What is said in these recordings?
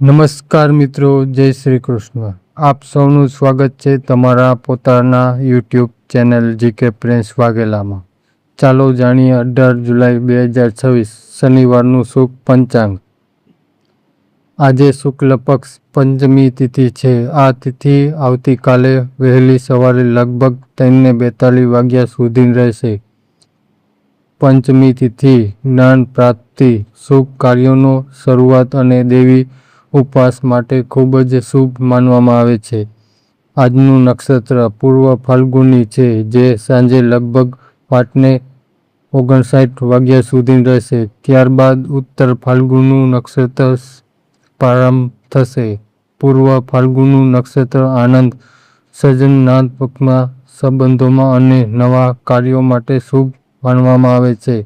નમસ્કાર મિત્રો, જય શ્રી કૃષ્ણ. આપ સૌનું સ્વાગત છે તમારા પોતાના યુટ્યુબ ચેનલ જીકે પ્રિન્સ વાઘેલામાં. ચાલો જાણીએ 18 જુલાઈ 2026 શનિવારનું શુભ પંચાંગ. આજે શુક્લ પક્ષ પંચમી તિથિ છે. આ તિથિ આવતીકાલે વહેલી સવારે લગભગ 3:42 વાગ્યા સુધી રહેશે. પંચમી તિથિ જ્ઞાન પ્રાપ્તિ, શુભ કાર્યોનો શરૂઆત અને દેવી ઉપવાસ માટે ખૂબ જ શુભ માનવામાં આવે છે. આજનું નક્ષત્ર પૂર્વ ફાલ્ગુની છે, જે સાંજે લગભગ 5:59 વાગ્યા સુધી રહેશે. ત્યારબાદ ઉત્તર ફાલ્ગુનું નક્ષત્ર પ્રારંભ થશે. પૂર્વ ફાલ્ગુનું નક્ષત્ર આનંદ, સર્જનાત્મકતા, સંબંધોમાં અને નવા કાર્યો માટે શુભ માનવામાં આવે છે.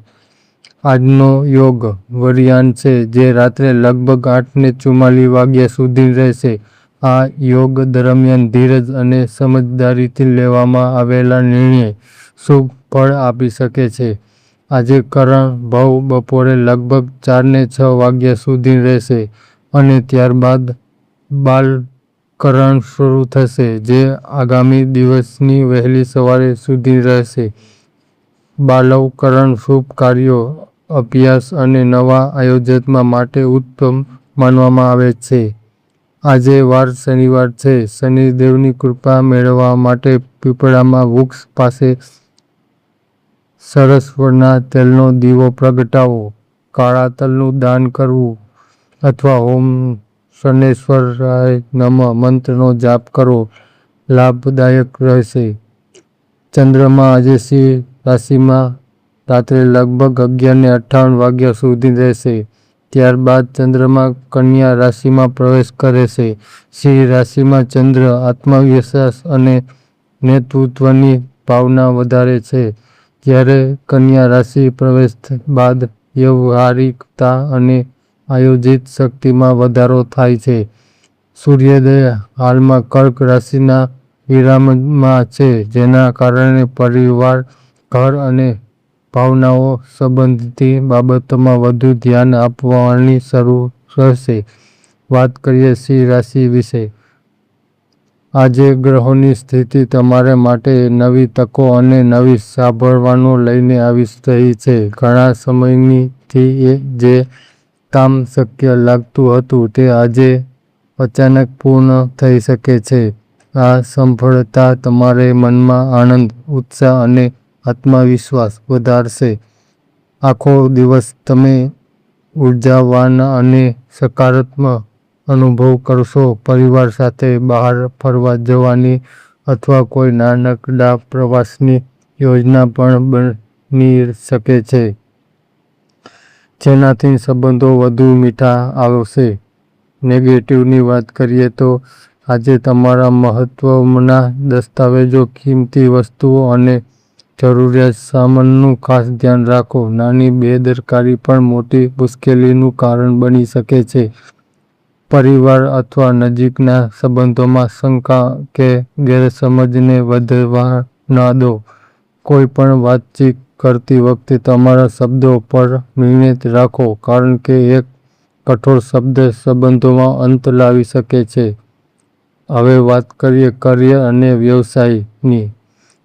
આજનો યોગ વરિયાન છે, જે રાત્રે લગભગ 8:44 વાગ્યા સુધી રહેશે. આ યોગ દરમિયાન ધીરજ અને સમજદારીથી લેવામાં આવેલા નિર્ણય શુભ ફળ આપી શકે છે. આજે કરણ ભવ બપોરે લગભગ 4:06 વાગ્યા સુધી રહેશે અને ત્યારબાદ બાલ કરણ શરૂ થશે, જે આગામી દિવસની વહેલી સવારે સુધી રહેશે. બાલવ કરણ શુભ કાર્યો, અભ્યાસ અને નવા આયોજન માટે ઉત્તમ માનવામાં આવે છે. આજે વાર શનિવાર છે. શનિદેવની કૃપા મેળવવા માટે પીપળાના વૃક્ષ પાસે સરસવના તેલનો દીવો પ્રગટાવો, કાળા તલનું દાન કરવું અથવા ઓમ શનૈશ્વરાય નમઃ મંત્રનો જાપ કરો. લાભદાયક રહેશે. ચંદ્રમા આજે સિંહ રાશિમાં રાત્રે લગભગ 11:58 વાગ્યા સુધી રહેશે. ત્યારબાદ ચંદ્રમા કન્યા રાશિમાં પ્રવેશ કરે છે. સિંહ રાશિમાં ચંદ્ર આત્મવિશ્વાસ અને નેતૃત્વની ભાવના વધારે છે, જ્યારે કન્યા રાશિ પ્રવેશ બાદ વ્યવહારિકતા અને આયોજિત શક્તિમાં વધારો થાય છે. સૂર્યોદય હાલમાં કર્ક રાશિના વિરામમાં છે, જેના કારણે પરિવાર, ઘર અને ભાવનાઓ સંબંધિત બાબતોમાં વધુ ધ્યાન આપવાની જરૂર રહેશે. વાત કરીએ સિંહ રાશિ વિશે. આજે ગ્રહોની સ્થિતિ તમારા માટે નવી તકો અને નવી સંભાવનાઓ લઈને આવી રહી છે. ઘણા સમયથી જે કામ શક્ય લાગતું હતું, તે આજે અચાનક પૂર્ણ થઈ શકે છે. આ સફળતા તમારા મનમાં આનંદ, ઉત્સાહ અને આત્મવિશ્વાસ વધારશે. આખો દિવસ તમે ઉર્જાવાન અને સકારાત્મક અનુભવ કરશો. પરિવાર સાથે બહાર ફરવા જવાની અથવા કોઈ નાનકડા પ્રવાસની યોજના પણ બની શકે છે, જેનાથી સંબંધો વધુ મીઠા આવશે. નેગેટિવની વાત કરીએ તો આજે તમારા મહત્વના દસ્તાવેજો, કિંમતી વસ્તુઓ અને જરૂરિયાત સામાનનું ખાસ ધ્યાન રાખો. નાની બેદરકારી પણ મોટી મુશ્કેલીનું કારણ બની શકે છે. પરિવાર અથવા નજીકના સંબંધોમાં શંકા કે ગેરસમજને વધવા ન દો. કોઈ પણ વાતચીત કરતી વખતે તમારા શબ્દો પર નિયંત્રણ રાખો, કારણ કે એક કઠોર શબ્દ સંબંધોમાં અંત લાવી શકે છે. હવે વાત કરીએ કરિયર અને વ્યવસાયની.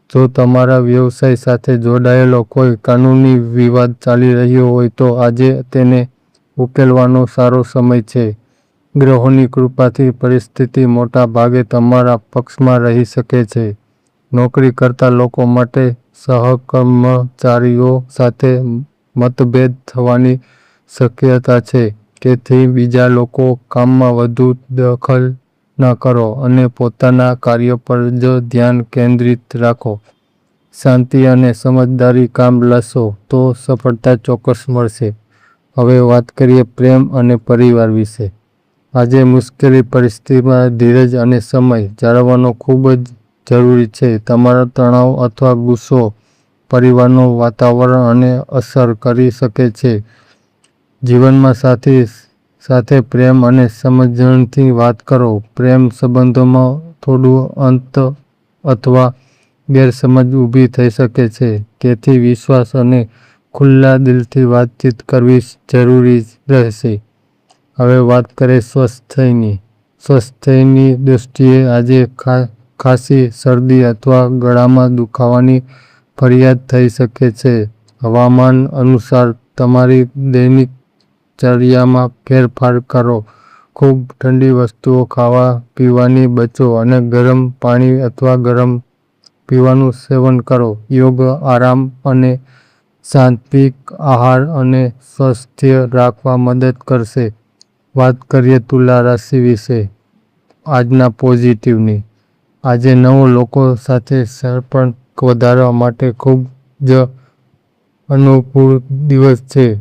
જો તમારા વ્યવસાય સાથે જોડાયેલો કોઈ કાનૂની વિવાદ ચાલી રહ્યો હોય, તો આજે તેને ઉકેલવાનો સારો સમય છે. ગ્રહોની કૃપાથી પરિસ્થિતિ મોટા ભાગે તમારા પક્ષમાં રહી શકે છે. નોકરી કરતા લોકો માટે સહકર્મચારીઓ સાથે મતભેદ થવાની શક્યતા છે, તેથી બીજા લોકો કામમાં વધુ દખલ ન કરો અને પોતાના કાર્ય પર જ ધ્યાન કેન્દ્રિત રાખો. શાંતિ અને સમજદારી કામ લેશો તો સફળતા ચોક્કસ મળશે. હવે વાત કરીએ પ્રેમ અને પરિવાર વિશે. આજે મુશ્કેલ પરિસ્થિતિમાં ધીરજ અને સમય જાળવવાનો ખૂબ જ જરૂરી છે. તમારો તણાવ અથવા ગુસ્સો પરિવારના વાતાવરણને અસર કરી શકે છે. જીવનમાં સાથી સાથે પ્રેમ અને સમજણથી વાત કરો. પ્રેમ સંબંધોમાં થોડું અંતર અથવા ગેરસમજ ઊભી થઈ શકે છે, તેથી વિશ્વાસ અને ખુલ્લા દિલથી વાતચીત કરવી જરૂરી રહેશે. હવે વાત કરીએ સ્વાસ્થ્યની. સ્વાસ્થ્યની દૃષ્ટિએ આજે ખાંસી, શરદી અથવા ગળામાં દુખાવાની ફરિયાદ થઈ શકે છે. હવામાન અનુસાર તમારી દૈનિકચર્યામાં ફેરફાર કરો. ખૂબ ઠંડી વસ્તુઓ ખાવા પીવાથી બચો અને ગરમ પાણી અથવા ગરમ પીવાનું સેવન કરો. યોગ, આરામ અને સાત્વિક આહાર અને સ્વાસ્થ્ય રાખવા મદદ કરશે. વાત કરીએ તુલા રાશિ વિશે આજના પોઝિટિવની. આજે નવો લોકો સાથે સંપર્ક વધારવા માટે ખૂબ જ અનુકૂળ દિવસ છે.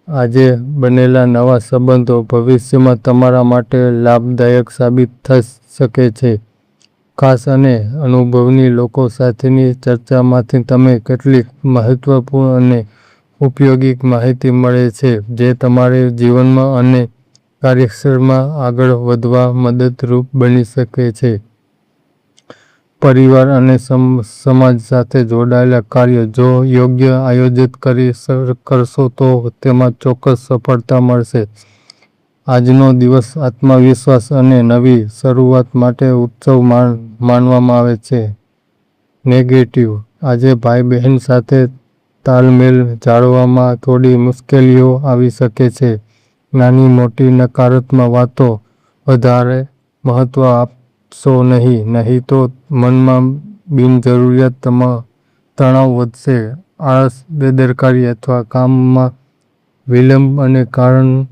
આજે બનેલા નવા સંબંધો ભવિષ્યમાં તમારા માટે લાભદાયક સાબિત થઈ શકે છે. ખાસ અને અનુભવી લોકો સાથેની ચર્ચામાંથી તમને કેટલીક મહત્વપૂર્ણ અને ઉપયોગી માહિતી મળે છે જે તમારા જીવનમાં અને કાર્યક્ષેત્રમાં આગળ વધવા મદદરૂપ બની શકે છે. પરિવાર અને સમાજ સાથે જોડાયેલા કાર્યો જો યોગ્ય આયોજિત કરશો તો તેમાં ચોક્કસ સફળતા મળશે. આજનો દિવસ આત્મવિશ્વાસ અને નવી શરૂઆત માટે ઉત્સવ માનવામાં આવે છે. નેગેટિવ. આજે ભાઈ-બહેન સાથે તાલમેલ જાળવવામાં થોડી મુશ્કેલીઓ આવી શકે છે. નાની-મોટી નકારાત્મક વાતો વધારે મહત્વ આપશો નહીં તો મનમાં બિનજરૂરી તણાવ વધશે. આળસ, બેદરકારી અથવા કામમાં વિલંબને કારણે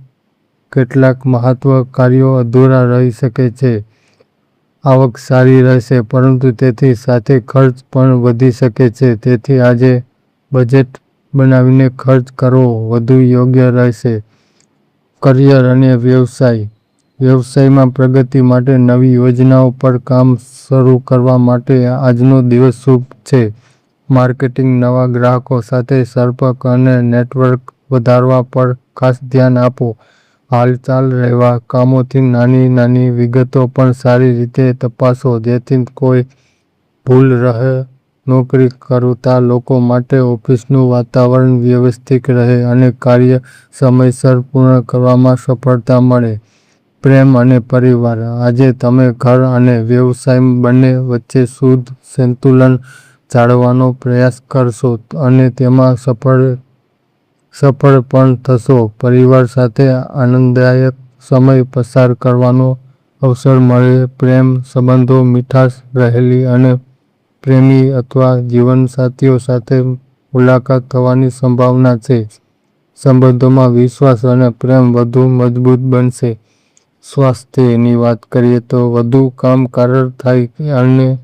કેટલાક મહત્વના કાર્યો અધૂરા રહી શકે છે. આવક સારી રહેશે પરંતુ તેની સાથે ખર્ચ પણ વધી શકે છે. તેથી આજે બજેટ બનાવીને ખર્ચ કરવો વધુ યોગ્ય રહેશે. કરિયર અને વ્યવસાય. વ્યવસાયમાં પ્રગતિ માટે નવી યોજનાઓ પર કામ શરૂ કરવા માટે આજનો દિવસ શુભ છે. માર્કેટિંગ, નવા ગ્રાહકો સાથે સંપર્ક અને નેટવર્ક વધારવા પર ખાસ ધ્યાન આપો. હાલચાલ રહેવા કામોની નાની વિગતો પણ સારી રીતે તપાસો જેથી કોઈ ભૂલ રહે. નોકરી કરતા લોકો માટે ઓફિસનું વાતાવરણ વ્યવસ્થિત રહે અને કાર્ય સમયસર પૂર્ણ કરવામાં સફળતા મળે. પ્રેમ અને પરિવાર. આજે તમે ઘર અને વ્યવસાય બંને વચ્ચે શુદ્ધ સંતુલન જાળવવાનો પ્રયાસ કરશો અને તેમાં સફળ પણ થશો. પરિવાર સાથે આનંદદાયક સમય પસાર કરવાનો અવસર મળે. પ્રેમ સંબંધોમાં મીઠાશ રહેલી અને પ્રેમી અથવા જીવનસાથીઓ સાથે મુલાકાત થવાની સંભાવના છે. સંબંધોમાં વિશ્વાસ અને પ્રેમ વધુ મજબૂત બનશે. સ્વાસ્થ્યની વાત કરીએ તો વધુ કામ થાય અને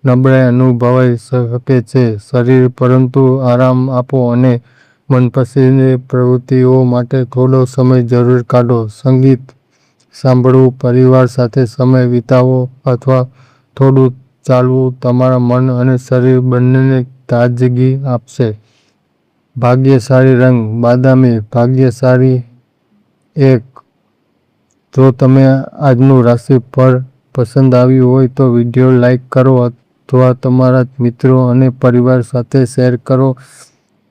નબળાઈ અનુભવાઈ શકે છે. શરીર પરંતુ આરામ આપો અને મનપસંદની પ્રવૃત્તિઓ માટે થોડો સમય જરૂર કાઢો. સંગીત સાંભળવું, પરિવાર સાથે સમય વિતાવવો અથવા થોડું ચાલવું તમારા મન અને શરીર બંનેને તાજગી આપશે. ભાગ્યશાળી રંગ બદામી. ભાગ્યશાળી 1. જો તમને આજનું રાશિફળ પસંદ આવ્યું હોય તો વિડીયો લાઈક કરો અથવા તમારા મિત્રો અને પરિવાર સાથે શેર કરો.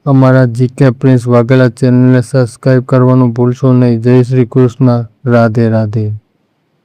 અમારા જીકે પ્રિન્સ વાઘેલા ચેનલને સબસ્ક્રાઇબ કરવાનું ભૂલશો નહીં. જય શ્રી કૃષ્ણ. રાધે રાધે.